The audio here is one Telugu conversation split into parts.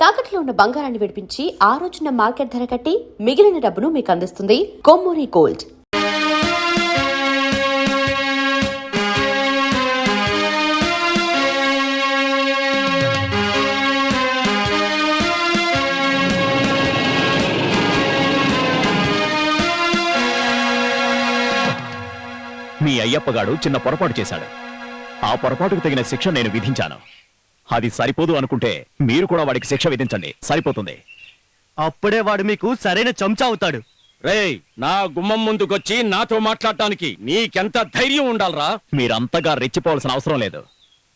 తాకట్లో ఉన్న బంగారాన్ని విడిపించి ఆ రోజున మార్కెట్ ధర కట్టి మిగిలిన డబ్బును మీకు అందిస్తుంది కొమ్మూరి గోల్డ్. మీ అయ్యప్పగాడు చిన్న పొరపాటు చేశాడు. ఆ పొరపాటుకు తగిన శిక్ష నేను విధించాను. అది సరిపోదు అనుకుంటే మీరు కూడా వాడికి శిక్ష విధించండి, సరిపోతుంది. అప్పుడే వాడు మీకు సరైన చెంచా అవుతాడు. రేయ్, నా గుమ్మం ముందుకొచ్చి నాతో మాట్లాడటానికి నీకెంత ధైర్యం ఉండాలరా? మీరంతగా రెచ్చిపోవాల్సిన అవసరం లేదు.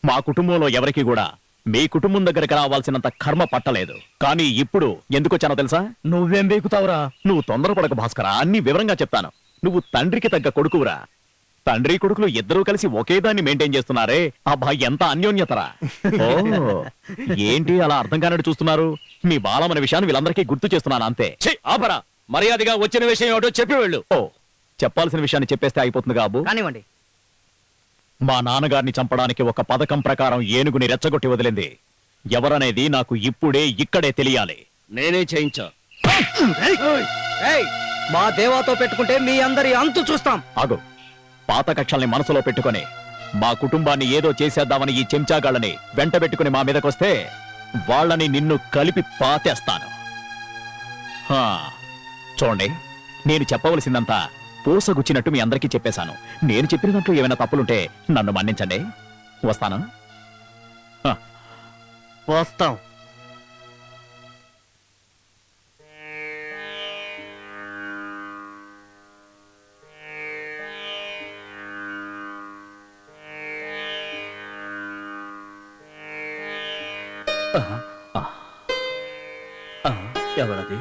మా కుటుంబంలో ఎవరికి కూడా మీ కుటుంబం దగ్గరికి రావాల్సినంత కర్మ పట్టలేదు. కానీ ఇప్పుడు ఎందుకొచ్చానో తెలుసా? నువ్వేం బీకుతావురా? నువ్వు తొందరపడక భాస్కర, అన్ని వివరంగా చెప్తాను. నువ్వు తండ్రికి తగ్గ కొడుకురా. తండ్రి కొడుకులు ఇద్దరూ కలిసి ఒకే దాన్ని మెయింటైన్ చేస్తున్నారే, అబ్బా ఎంత అన్యోన్యతరా. ఓ ఏంటి అలా అర్థం కానట్టు చూస్తున్నారు? మీ బాలమనే విషయాన్ని వీళ్ళందరికీ గుర్తు చేస్తున్నాను అంతే. ఆపరా, మర్యాదగా వచ్చిన విషయం ఏమిటో చెప్పి వెళ్ళు. ఓ చెప్పాల్సిన విషయాన్ని చెప్పేస్తే అయిపోతుంది కాబు. కానివ్వండి. మా నాన్నగారిని చంపడానికి ఒక పథకం ప్రకారం ఏనుగుని రెచ్చగొట్టి వదిలింది ఎవరనేది నాకు ఇప్పుడే ఇక్కడే తెలియాలి. నేనే చేయించా. మా దేవాతో పెట్టుకుంటే మీ అందరి అంతు చూస్తాం. ఆగు. పాత కక్షల్ని మనసులో పెట్టుకొని మా కుటుంబాన్ని ఏదో చేసేద్దామని ఈ చెంచాగాళ్ళని వెంట పెట్టుకుని మా మీదకొస్తే వాళ్ళని నిన్ను కలిపి పాతేస్తాను. చూడండి, నేను చెప్పవలసిందంతా పూసగుచ్చినట్టు మీ అందరికీ చెప్పేశాను. నేను చెప్పిన దాంట్లో ఏమైనా తప్పులుంటే నన్ను మన్నించండి. వస్తాను. వస్తాం. ఎవరది?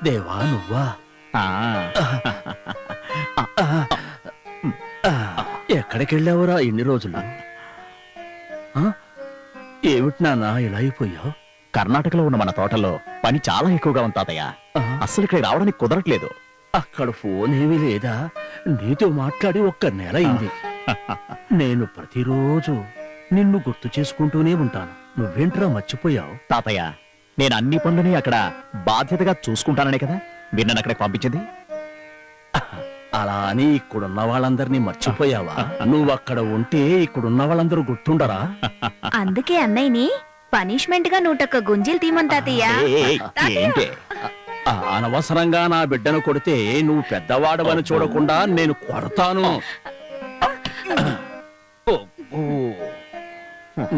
దేవా నువ్వా? ఎక్కడికెళ్ళావురా ఇన్ని రోజులు? ఏమిటి నాన్న ఇలా అయిపోయావు? కర్ణాటకలో ఉన్న మన తోటలో పని చాలా ఎక్కువగా ఉంది తాతయ్య. అస్సలు ఇక్కడ రావడానికి కుదరట్లేదు. అక్కడ ఫోన్ ఏమీ లేదా? నీతో మాట్లాడి 1 నెల అయింది. నేను ప్రతిరోజు నిన్ను గుర్తు చేసుకుంటూనే ఉంటాను. నువ్వేంట్రా మర్చిపోయావు? తాతయ్య, నేను అన్ని పనులని అక్కడ బాధ్యతగా చూసుకుంటాననే కదా మీరు నన్ను అక్కడికి పంపించింది. అలా అని ఇక్కడున్న వాళ్ళందరినీ మర్చిపోయావా? నువ్వు అక్కడ ఉంటే ఇక్కడున్న వాళ్ళందరూ గుర్తుండరా? అందుకే అన్నయ్యని పనిష్మెంట్ గా 101 గుంజీలు తీమంతాతయ్యా. ఏంటి అనవసరంగా నా బిడ్డను కొడితే నువ్వు పెద్దవాడవని చూడకుండా నేను కొడతాను.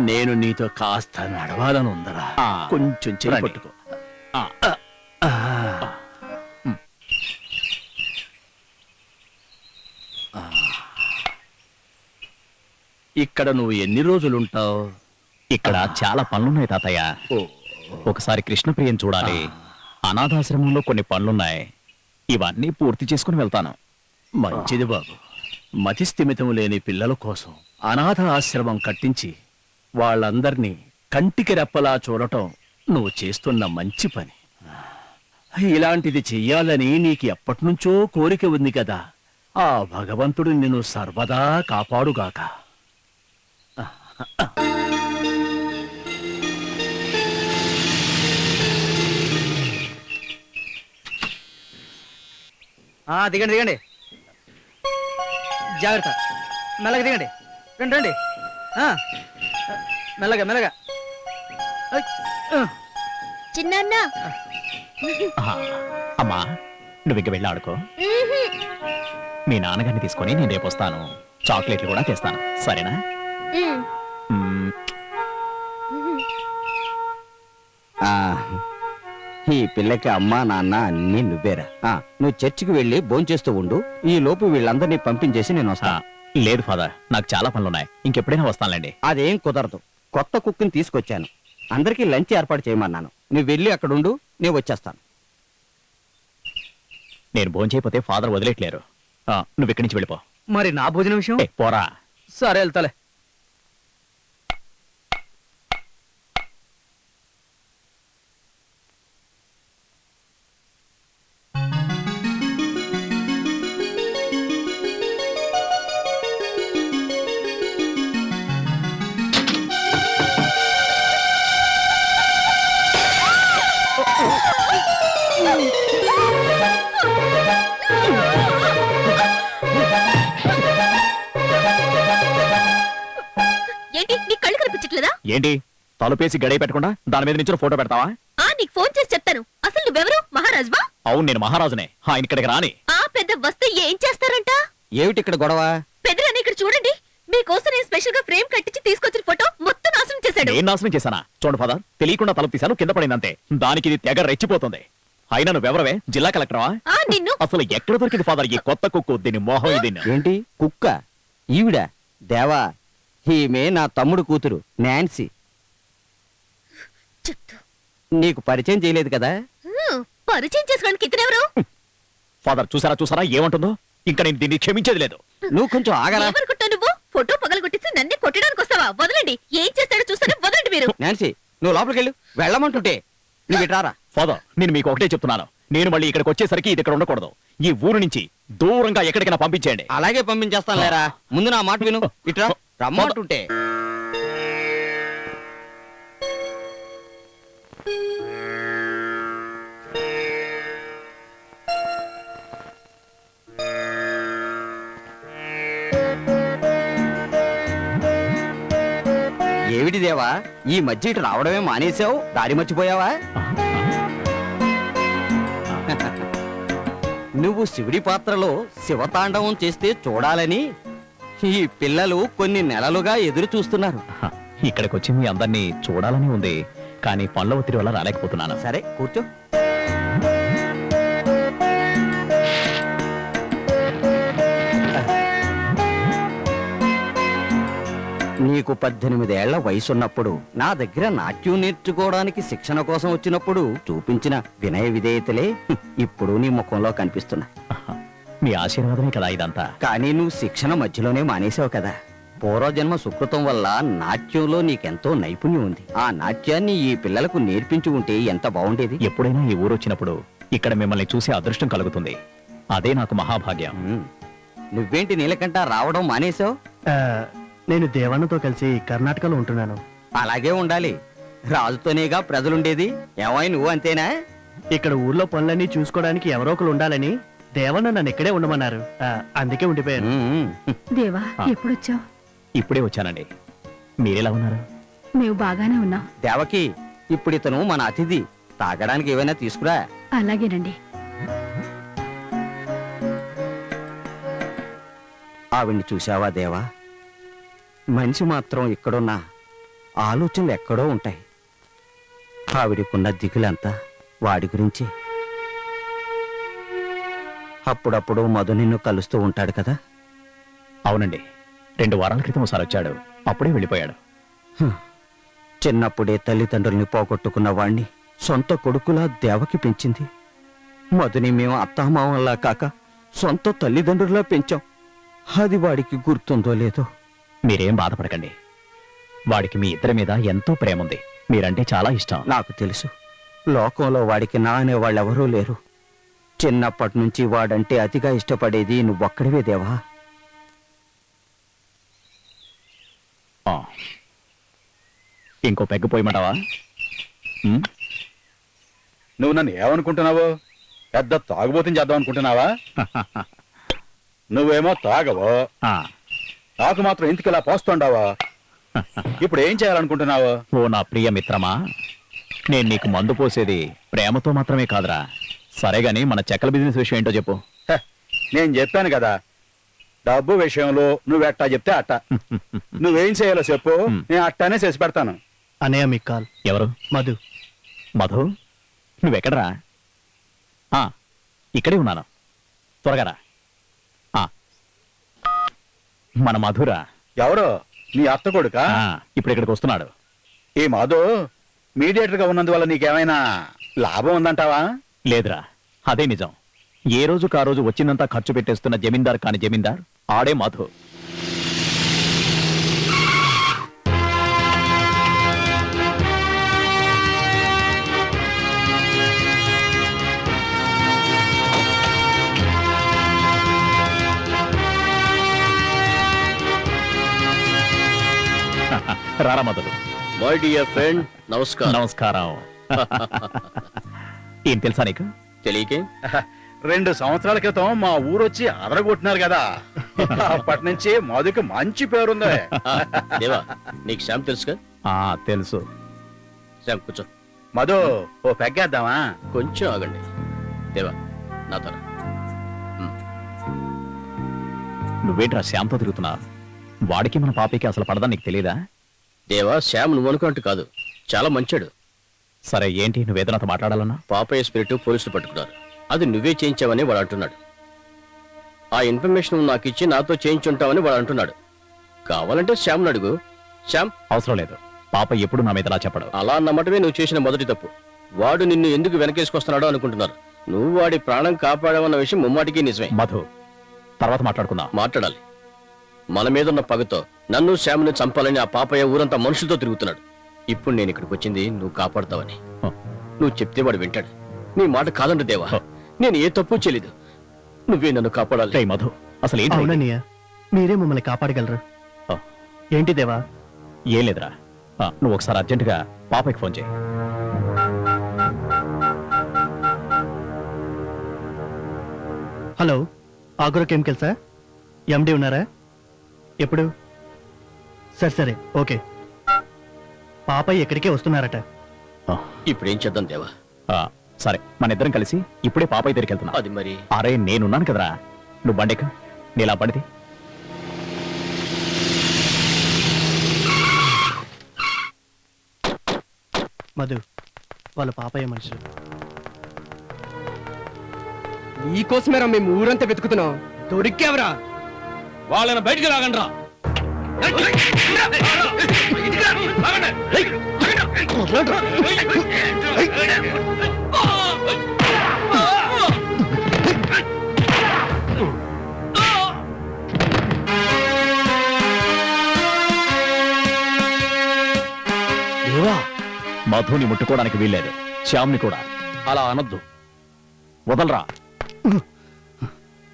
నేను నీతో కాస్త నడవాలని ఉందరా. కొంచెం చెయ్యి పట్టుకో. ఇక్కడ నువ్వు ఎన్ని రోజులుంటావు? ఇక్కడ చాలా పనులున్నాయి తాతయ్య. ఒకసారి కృష్ణప్రియని చూడాలి. అనాథాశ్రమంలో కొన్ని పనులున్నాయి. ఇవన్నీ పూర్తి చేసుకుని వెళ్తాను. మంచిది బాబు. మతి స్థిమితం లేని పిల్లల కోసం అనాథ ఆశ్రమం కట్టించి వాళ్ళందర్నీ కంటికి రెప్పలా చూడటం నువ్వు చేస్తున్న మంచి పని. ఇలాంటిది చెయ్యాలని నీకు ఎప్పటినుంచో కోరిక ఉంది కదా. ఆ భగవంతుడు నిన్ను సర్వదా కాపాడుగాక. దిగండి దిగండి, జాగ్రత్త, మెల్లగా దిగండి. రండి రండి, మెల్లగా మెల్లగా. చిన్న అమ్మా, నువ్వు ఇంక వెళ్ళి ఆడుకో. మీ నాన్నగారిని తీసుకొని నేను రేపు వస్తాను. చాక్లెట్లు కూడా తెస్తాను, సరేనా? ఈ పిల్లకి అమ్మా నాన్న అన్నీ నువ్వేరా. నువ్వు చర్చికి వెళ్ళి భోంచేస్తూ ఉండు. ఈ లోపు వీళ్ళందరినీ పంపించేసి నేను వస్తా. లేదు ఫాదర్, నాకు చాలా పనులున్నాయి. ఇంకెప్పుడైనా వస్తానులేండి. అదేం కుదరదు. కొత్త కుక్ని తీసుకొచ్చాను. అందరికీ లంచ్ ఏర్పాటు చేయమన్నాను. నువ్వు వెళ్ళి అక్కడుండు, నేను వచ్చేస్తాను. నేను భోంచేయకపోతే ఫాదర్ వదిలేట్లేరు. నువ్వు ఇక్కడి నుంచి వెళ్ళిపో. మరి నా భోజనం విషయం? పోరా. సరే వెళ్తాలే. ఏంటి తలుపేసి గడియ పెట్టకుండా దాని మీద నుంచి ఫోటో పెడతావా? నీకు ఫోన్ చేసి చెప్తాను. అసలు నువ్వెవరు? మహారాజువా? అవును, నేను మహారాజునే. ఆయన ఇక్కడికి రాని. పెద్ద వస్తే ఏం చేస్తారంట? ఏమిటి ఇక్కడ గొడవ? పెద్దలని ఇక్కడ చూడండి, మీకోసం నేను స్పెషల్ గా ఫ్రేమ్ కట్టించి తీసుకొచ్చిన ఫోటో మొత్తం నాశనం చేశాడు. నేను నాశనం చేశానా? చూడండి ఫాదర్, తెలియకుండా తలుపు తీశాను, కింద పడిందంతే. దానికి ఇది తెగ రెచ్చిపోతుంది. అయినా నువ్వెవరవే? జిల్లా కలెక్టరా? నిన్ను అసలు ఎక్కడ దొరికింది ఫాదర్ ఈ కొత్త కుక్కు? దీని మోహం ఇది. ఏంటి కుక్క? ఈవిడ దేవా, ఈమె నా తమ్ముడు కూతురు నాన్సీ. చెప్తూ నీకు పరిచయం చేయలేదు కదా? పరిచయం చేసుకోవడానికి ఇతనెవరు? ఫాదర్ చూసారా ఏమంటుందో? ఇంకా నేను దీన్ని క్షమించేది లేదు. నువ్వు కొంచెం ఆగరా. ఏమనుకుంటావు నువ్వు? ఫోటో పగలగొట్టించి నన్నే కొట్టడానికి వస్తావా? వదలండి, ఏం చేస్తాడో చూస్తాను, వదలండి మీరు. నాన్సీ, నువ్వు లోపలికి వెళ్ళు. వెళ్ళమంటుంటే నువ్వు ఇటారా. ఫాదర్, నేను మీకు ఒకటే చెప్తున్నాను. నేను మళ్ళీ ఇక్కడికి వచ్చేసరికి ఇది ఇక్కడ ఉండకూడదు. ఈ ఊరు నుంచి దూరంగా ఎక్కడికైనా పంపించేయండి. అలాగే పంపించేస్తాను లేరా. ముందు నా మాట విను. ఇట్రా, రమ్మంటుంటే. ఏమిటి దేవా, ఈ మధ్య ఇటు రావడమే మానేశావు? దారి మర్చిపోయావా? నువ్వు శివుడి పాత్రలో శివతాండవం చేస్తే చూడాలని ఈ పిల్లలు కొన్ని నెలలుగా ఎదురు చూస్తున్నారు. ఇక్కడికి వచ్చి మీ అందరినీ చూడాలని ఉంది, కానీ పనుల ఒత్తిడి వల్ల రాలేకపోతున్నాను. సరే కూర్చో. నీకు 18 ఏళ్ల వయసున్నప్పుడు నా దగ్గర నాట్యం నేర్చుకోవడానికి శిక్షణ కోసం వచ్చినప్పుడు చూపించిన వినయ విధేయతలే ఇప్పుడు నీ ముఖంలో కనిపిస్తున్నా. మీ ఆశీర్వాదమే కదా ఇదంతా. కానీ నువ్వు శిక్షణ మధ్యలోనే మానేశావు కదా. పూర్వజన్మ సుకృతం వల్ల నాట్యంలో నీకెంతో నైపుణ్యం ఉంది. ఆ నాట్యాన్ని ఈ పిల్లలకు నేర్పించి ఉంటే ఎంత బాగుండేది. ఎప్పుడైనా ఈ ఊరు వచ్చినప్పుడు ఇక్కడ మిమ్మల్ని చూసే అదృష్టం కలుగుతుంది. అదే నాకు మహాభాగ్యం. నువ్వేంటి నీలకంట రావడం మానేశావు? నేను దేవన్నతో కలిసి కర్ణాటకలో ఉంటున్నాను. అలాగే ఉండాలి. రాజుతోనేగా ప్రజలుండేది. ఏమై నువ్వు అంతేనా? ఇక్కడ ఊర్లో పనులన్నీ చూసుకోవడానికి ఎవరో ఒకరు ఉండాలని దేవన్న నన్ను ఇక్కడే ఉండమన్నారు. అందుకే ఉండిపోయాను. దేవా, ఆ. ఎప్పుడొచ్చావు? ఇప్పుడే వచ్చానండి. మీరెలా ఉన్నారు? మేము బాగానే ఉన్నాం. దేవకి, ఇప్పుడు ఇతను మన అతిథి. తాగడానికి ఏమైనా తీసుకురా. అలాగేనండి. ఆవిడ్ని చూశావా దేవా? మనిషి మాత్రం ఇక్కడున్నా ఆలోచనలు ఎక్కడో ఉంటాయి. ఆవిడికున్న దిగులంతా వాడి గురించి. అప్పుడప్పుడు మధు నిన్ను కలుస్తూ ఉంటాడు కదా? అవునండి, 2 వారాల క్రితం ఒకసారి వచ్చాడు, అప్పుడే వెళ్ళిపోయాడు. చిన్నప్పుడే తల్లిదండ్రుల్ని పోగొట్టుకున్న వాణ్ణి సొంత కొడుకులా దేవకి పెంచింది. మధుని మేము అత్తామామల్లా కాక సొంత తల్లిదండ్రులా పెంచాం. అది వాడికి గుర్తుందో లేదో. మీరేం బాధపడకండి. వాడికి మీ ఇద్దరి మీద ఎంతో ప్రేమ ఉంది. మీరంటే చాలా ఇష్టం. నాకు తెలుసు. లోకంలో వాడికి నా అనేవాళ్ళెవరూ లేరు. చిన్నప్పటి నుంచి వాడంటే అతిగా ఇష్టపడేది నువ్వొక్కడివే దేవా. ఆ. ఇంకో పెగ్గు పోయమంటావా? ఉమ్, నువ్వు నన్ను ఏమనుకుంటున్నావు? పెద్ద తాగుబోతుని చేద్దాం అనుకుంటున్నావా? నువ్వేమో తాగవు, ఆ. నాకు మాత్రం ఇంటికి ఇలా పోస్తుండావా? ఇప్పుడు ఏం చేయాలనుకుంటున్నావు? ఓ నా ప్రియ మిత్రమా, నేను నీకు మందు పోసేది ప్రేమతో మాత్రమే కాదురా. సరేగాని మన చెక్కల బిజినెస్ విషయం ఏంటో చెప్పు. హ, నేను చెప్పాను కదా, డబ్బు విషయంలో నువ్వెట్టా చెప్తే అట్ట. నువ్వేం చేయాలో చెప్పు, నేను అట్టానే చేసి పెడతాను. అనయ్య మీకు కాల్. ఎవరు? మధు. మధు, నువ్వెక్కడరా? ఆ, ఇక్కడే ఉన్నాను, త్వరగా రా. ఆ, మన మధురా. ఎవరు? నీ అత్త కొడుకా? ఆ, ఇప్పుడు ఇక్కడికి వస్తున్నాడు. ఈ మాధు మీడియేటర్ గా ఉన్నందువల్ల నీకేమైనా లాభం ఉందంటావా? లేదురా, అదే నిజం. ఏ రోజుకు ఆ రోజు వచ్చిందంతా ఖర్చు పెట్టేస్తున్న జమీందార్ కాని జమీందార్ ఆడే మధు. రారా మధు. మై డియర్ ఫ్రెండ్, నమస్కారం. నమస్కారం. ఏం తెలుసా నీకు? తెలియకే 2 సంవత్సరాల క్రితం మా ఊరొచ్చి అదరగొట్టినారు కదా, అప్పటి నుంచి మధుకి మంచి పేరుంది. దేవా, నీకు శ్యామ్ తెలుసుగా? తెలుసు. శ్యామ్ కూర్చో. మధు ఓ పెగ్గేద్దామా? కొంచెం ఆగండి. దేవా నాతో రా. నువ్వేంట్రా శ్యామ్తో తిరుగుతున్నా? వాడికి మన పాపకి అసలు పడదా నీకు తెలియదా? దేవా, శ్యామ్ నువ్వు అనుకున్నట్టు కాదు, చాలా మంచాడు. సరే ఏంటి నువ్వేదనాతో మాట్లాడాలన్నా? పాపయ్య స్పిరిట్ పోలీసులు పట్టుకున్నారు. అది నువ్వే చేయించావని వాడు అంటున్నాడు. ఆ ఇన్ఫర్మేషన్ నాకు ఇచ్చి నాతో చేయించుంటావని వాడు అంటున్నాడు. కావాలంటే శ్యామ్ని అడుగు. శ్యామ్, అవసరం లేదు. పాప ఎప్పుడు నా మీద ఇలా చెప్పడు. అలా నమ్మటమే నువ్వు చేసిన మొదటి తప్పు. వాడు నిన్ను ఎందుకు వెనకేసుకొస్తున్నాడో అనుకుంటున్నారు. నువ్వు వాడి ప్రాణం కాపాడావన్న విషయం ముమ్మాటికి నిజమే. మధు, తర్వాత మాట్లాడుకుందాం. మాట్లాడాలి. మన మీదున్న పగతో నన్ను శ్యామ్ని చంపాలని ఆ పాపయ్య ఊరంతా మనుషులతో తిరుగుతున్నాడు. ఇప్పుడు నేను ఇక్కడికి వచ్చింది నువ్వు కాపాడుతావని. నువ్వు చెప్తే వాడు వింటాడు. నీ మాట కాదండి దేవా, నేను ఏ తప్పు చేయలేదు. నువ్వే నన్ను కాపాడాలి. రేయ్ మధు, అసలు ఏంటి? అవునన్నయ్య, మీరే మమ్మల్ని కాపాడగలరు. ఆ, ఏంటి దేవా? ఏం లేదురా. నువ్వు ఒకసారి అర్జెంటుగా పాపకి ఫోన్ చేయి. Hello, agro కెమికల్సా? ఎండి ఉన్నారా? ఎప్పుడు? సరే సరే, ఓకే. పాపయ్య ఎక్కడికే వస్తున్నారట. ఇప్పుడేం చేద్దాం దేవా? సరే, మన ఇద్దరం కలిసి ఇప్పుడే పాపయ్య దగ్గరికి వెళ్తున్నా. అది మరి అరే నేనున్నాను కదరా, నువ్వు బండిక నీలా బండిది. మధు, వాళ్ళ పాపయ్య మనుషులు. నీకోసమేరా మేము ఊరంతా వెతుకుతున్నాం. దొరికావరా? వాళ్ళని బయటికి లాగండి రా. మధుని ముట్టుకోవడానికి వీల్లేదు, శ్యామ్ని కూడా. అలా అనొద్దు వదలరా.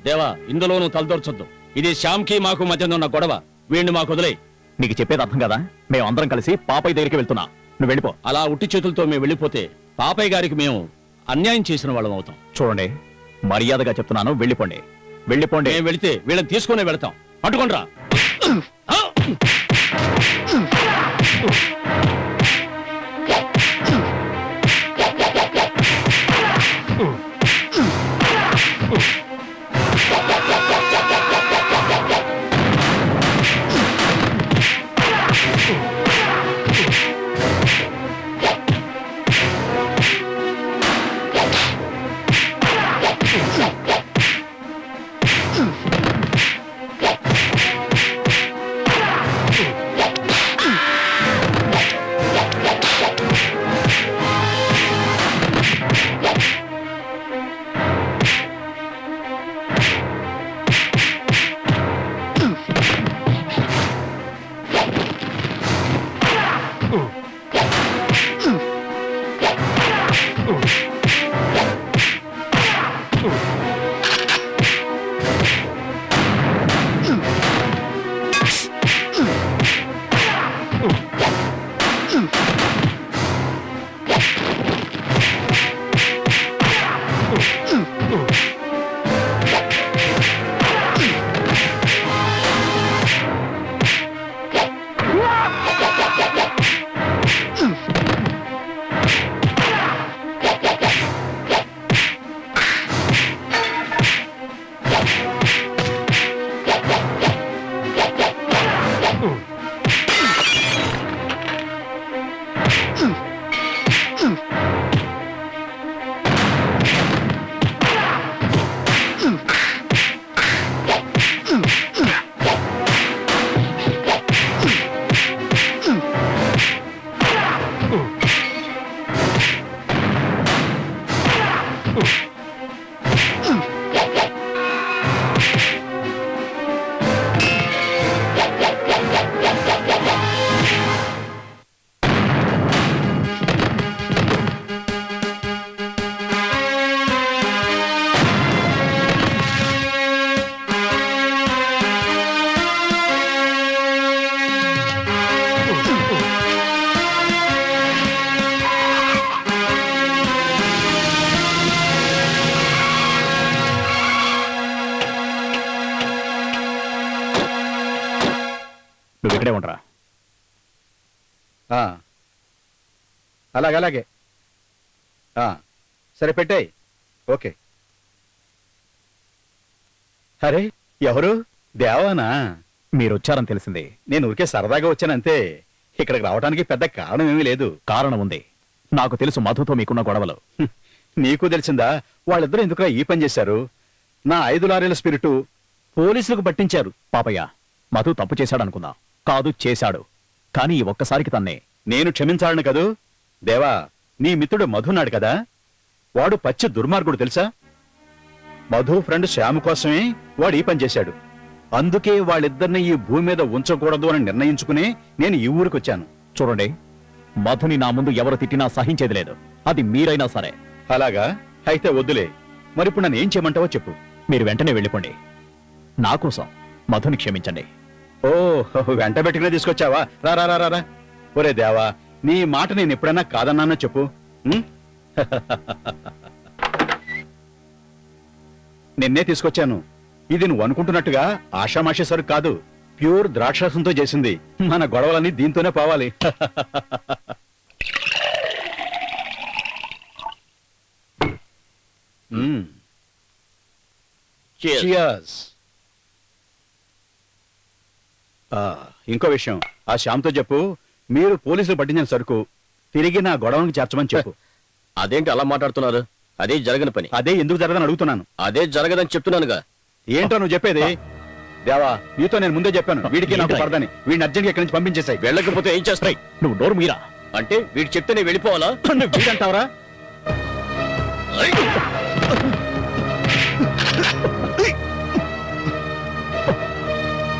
దేవా, ఇందులో నువ్వు తలదొరచొద్దు. ఇది శ్యామ్కి మాకు మధ్య ఉన్న గొడవ. వీడిని మాకు వదిలే. నీకు చెప్పేది అర్థం కదా? మేము అందరం కలిసి పాపయ్య దగ్గరికి వెళ్తున్నా. నువ్వు వెళ్ళిపో. అలా ఉట్టి చేతులతో మేము వెళ్ళిపోతే పాపయ్య గారికి మేము అన్యాయం చేసిన వాళ్ళం అవుతాం. చూడండి, మర్యాదగా చెప్తున్నాను, వెళ్ళిపోండి. వెళ్ళిపోండి. మేము వెళితే వీళ్ళని తీసుకునే వెళతాం. పట్టుకోండి రా. నువ్వు ఇక్కడే ఉండరా. ఆ. అలాగే ఆ, సరే పెట్టాయి. ఓకే. అరే ఎవరు? దేవానా? మీరొచ్చారని తెలిసింది. నేను ఊరికే సరదాగా వచ్చానంతే. ఇక్కడికి రావడానికి పెద్ద కారణం ఏమీ లేదు. కారణం ఉంది. నాకు తెలుసు మధుతో మీకున్న గొడవలు. నీకు తెలిసిందా? వాళ్ళిద్దరూ ఎందుకురా ఈ పని చేశారు? నా 5 లారీల స్పిరిటు పోలీసులకు పట్టించారు. పాపయ్య, మధు తప్పు చేశాడనుకుందాం. కాదు, చేశాడు. కానీ ఈ ఒక్కసారికి తన్నే నేను క్షమించాలను కదూ. దేవా, నీ మిత్రుడు మధున్నాడు కదా, వాడు పచ్చి దుర్మార్గుడు తెలుసా? మధు ఫ్రెండ్ శ్యామ్ కోసమే వాడు ఈ పని చేశాడు. అందుకే వాళ్ళిద్దరిని ఈ భూమి మీద ఉంచకూడదు అని నిర్ణయించుకుని నేను ఈ ఊరికొచ్చాను. చూడండి, మధుని నా ముందు ఎవరు తిట్టినా సహించేది లేదు. అది మీరైనా సరే. అలాగా? అయితే వద్దులే. మరిప్పుడు నన్ను ఏం చేయమంటావో చెప్పు. మీరు వెంటనే వెళ్ళిపోండి. నా కోసం మధుని క్షమించండి. ఓ, వెంట పెట్టుకునే తీసుకొచ్చావా? రా రా రా రా రా. ఒరే దేవా, నీ మాట నేను ఎప్పుడైనా కాదన్నానో చెప్పు. ఉం? నిన్నే తీసుకొచ్చాను. ఇది నువ్వు అనుకుంటున్నట్టుగా ఆషామాషి సరుకు కాదు. ప్యూర్ ద్రాక్షరసంతో చేసింది. మన గొడవలన్నీ దీంతోనే పోవాలి. మ్మ్. Cheers. ఇంకో విషయం, ఆ శ్యామ్తో చెప్పు, మీరు పోలీసులు పట్టించిన సరుకు తిరిగి నా గొడవకి చేర్చమని చెప్పు. అదేంటి అలా మాట్లాడుతున్నారు? అదే జరగని పని. అదే ఎందుకు జరగదని అడుగుతున్నాను. అదే జరగదని చెప్తున్నానుగా. ఏంటో నువ్వు చెప్పేది? దేవా, నీతో నేను ముందే చెప్పాను, వీడికి నాకు పడదని. వీడిని అర్జెంట్ ఇక్కడి నుంచి పంపించేసాయి. వెళ్ళకపోతే ఏం చేస్తాయి? నువ్వు నోరు మీరా. అంటే వీడు చెప్తే నేను వెళ్ళిపోవాలా? వీడంటావరా?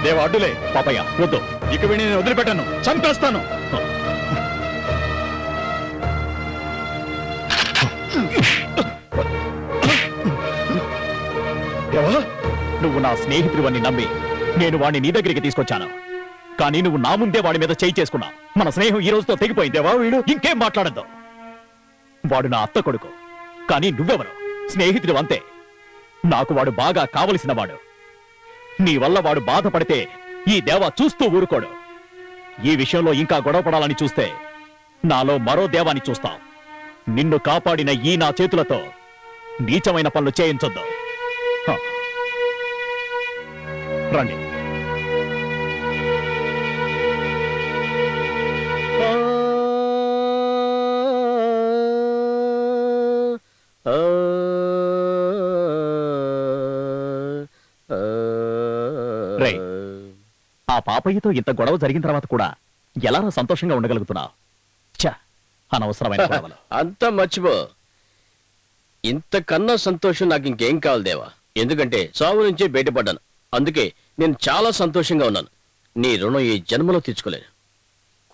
దేవా, అడ్డులే. పాపయ్య, వద్దు. ఇక వీడిని నేను వదిలిపెట్టాను, చంపేస్తాను. దేవా, నువ్వు నా స్నేహితుడివని నమ్మి నేను వాడిని నీ దగ్గరికి తీసుకొచ్చాను. కానీ నువ్వు నా ముందే వాడి మీద చేయి చేసుకున్నావు. మన స్నేహం ఈ రోజుతో తెగిపోయిందేవా. వీడు ఇంకేం మాట్లాడద్దు. వాడు నా అత్త కొడుకు. కానీ నువ్వెవరు? స్నేహితుడు అంతే. నాకు వాడు బాగా కావలసిన వాడు. నీ వల్ల వాడు బాధపడితే ఈ దేవా చూస్తూ ఊరుకోడు. ఈ విషయంలో ఇంకా గొడవపడాలని చూస్తే నాలో మరో దేవాన్ని చూస్తాం. నిన్ను కాపాడిన ఈ నా చేతులతో నీచమైన పనులు చేయించొద్దు. హ. రండి. రేయ్, ఆ పాపయ్యతో ఇంత గొడవ జరిగిన తర్వాత కూడా ఎలారా సంతోషంగా ఉండగలుగుతున్నావు? ఛ, అనవసరమైన గొడవలు. అంతా మర్చిపో. ఇంతకన్నా సంతోషం నాకు ఇంకేం కావాలి దేవా. ఎందుకంటే సావు నుంచే బయటపడ్డాను. అందుకే నేను చాలా సంతోషంగా ఉన్నాను. నీ రుణం ఈ జన్మలో తీర్చుకోలేను.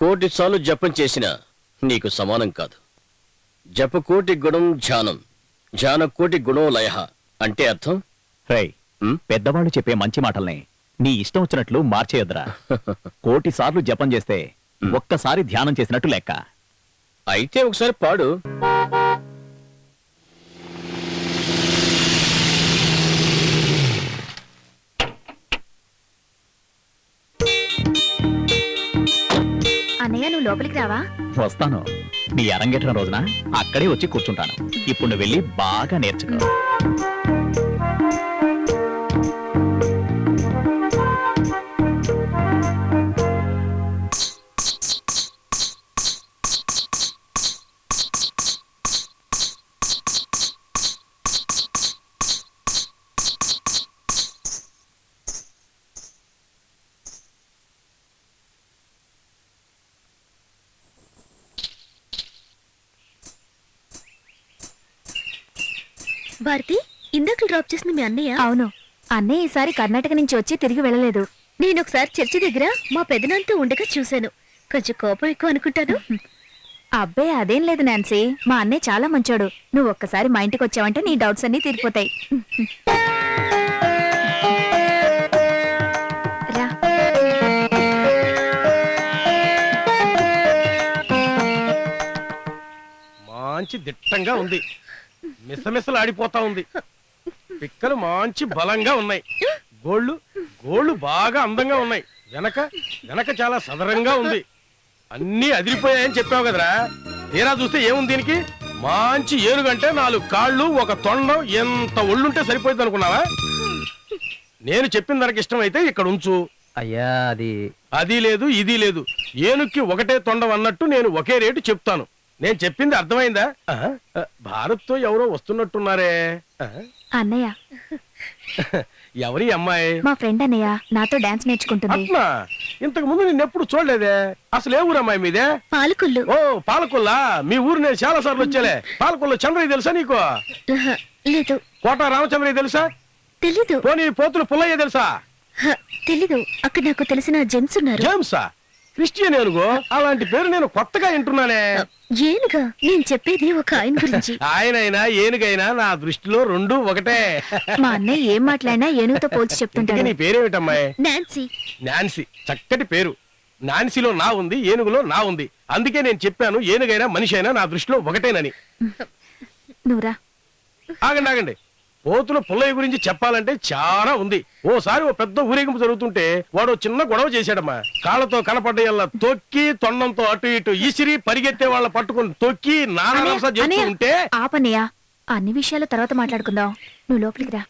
1,000,000 సార్లు జపం చేసినా నీకు సమానం కాదు. జప 1,000,000 గుణం ధ్యానం, ధ్యాన 1,000,000 గుణం లయ. అంటే అర్థం? రేయ్, పెద్దవాళ్ళు చెప్పే మంచి మాటల్ని నీ ఇష్టం వచ్చినట్లు మార్చేయొద్దురా. 1,000,000 సార్లు జపం చేస్తే ఒక్కసారి ధ్యానం చేసినట్టు లెక్క. అయితే ఒకసారి పాడు. అన్నయ్య నువ్వు లోపలికి రావా? వస్తాను. నీ అరంగేట్రం రోజున అక్కడే వచ్చి కూర్చుంటాను. ఇప్పుడు నువ్వు వెళ్ళి బాగా నేర్చుకో. భారతి, ఇందాక డ్రాప్ చేసింది మీ అన్నయ్య? అవును, అన్నయ్య ఈసారి కర్ణాటక నుంచి వచ్చి తిరిగి వెళ్ళలేదు. నేను ఒకసారి చర్చి దగ్గర మా పెదనాన్నతో ఉండగా చూశాను. కొంచెం కోపం ఎక్కువ అనుకుంటాను. అబ్బే అదేం లేదు నాన్సీ, మా అన్నయ్య చాలా మంచోడు. నువ్వు ఒక్కసారి మా ఇంటికి వచ్చావంటే నీ డౌట్స్ అన్ని తీరిపోతాయి. రా. మంచి దిట్టంగా ఉంది. మిసమిసలు ఆడిపోతా ఉంది. పిక్కలు మంచి బలంగా ఉన్నాయి. గోళ్ళు బాగా అందంగా ఉన్నాయి. వెనక చాలా సదరంగా ఉంది. అన్నీ అదిరిపోయాయని చెప్పావు కదరా, తీరా చూస్తే ఏముంది దీనికి? మంచి ఏనుగంటే 4 కాళ్ళు, ఒక తొండం, ఎంత ఒళ్ళుంటే సరిపోయింది అనుకున్నావా? నేను చెప్పిన దానికి ఇష్టం అయితే ఇక్కడ ఉంచు. అయ్యా అది లేదు ఇది లేదు, ఏనుక్కి ఒకటే తొండం అన్నట్టు నేను ఒకే రేటు చెప్తాను. నేను చెప్పింది అర్థమైందా? భారత్ తో ఎవరో వస్తున్నట్టున్నారే. అన్నయ్య, ఎవరి అమ్మాయి? మా ఫ్రెండ్ అన్నయ్య, నాతో డాన్స్ నేర్చుకుంటుంది. అట్లా ఇంతకు ముందు నిన్నెప్పుడు చూడలేదే. అసలు ఏ ఊరు అమ్మాయి మీదే? పాలకొల్లు. ఓ పాలకొల్లా, మీ ఊరు నేను చాలా సార్లు వచ్చేలే. పాలకొల్లు చంద్రయ్య తెలుసా నీకు? లేదు. కోట రామచంద్రయ్య తెలుసా? తెలీదు. పోనీ పోతులు పుల్లయ్య తెలుసా? తెలీదు. అక్కడ నాకు తెలిసిన జెంట్స్ ఉన్నారు. జేమ్సా? క్రిస్టియన్ ఏనుగు? అలాంటి పేరు నేను కొత్తగా వింటున్నానే. ఏనుగా? నేను చెప్పేది ఒక ఆయన గురించి. ఆయనైనా ఏనుగైనా నా దృష్టిలో రెండు ఒకటే. మా అన్నయ్య ఏం మాట్లాడినా ఏనుగుతో పోల్చి చెప్తుంటాడు. నీ పేరేమిటమ్మాయి? నాన్సీ. నాన్సీ, చక్కటి పేరు. నాన్సీలో నా ఉంది, ఏనుగులో నా ఉంది. అందుకే నేను చెప్పాను ఏనుగైనా మనిషి అయినా నా దృష్టిలో ఒకటేనని. నువ్వురా. ఆగండి ఆగండి, పోతుల పుల్లయ్య గురించి చెప్పాలంటే చాలా ఉంది. ఓసారి ఓ పెద్ద ఊరేగింపు జరుగుతుంటే వాడు చిన్న గొడవ చేశాడమ్మా. కాళ్ళతో కనపడ్డయల్లా తొక్కి, తొండంతో అటు ఇటు ఈసిరి, పరిగెత్తే వాళ్ళ పట్టుకుని తొక్కి నానా చేస్తూ ఉంటే. ఆపన్నయ్య, అన్ని విషయాలు తర్వాత మాట్లాడుకుందాం. నువ్వు లోపలికి రా.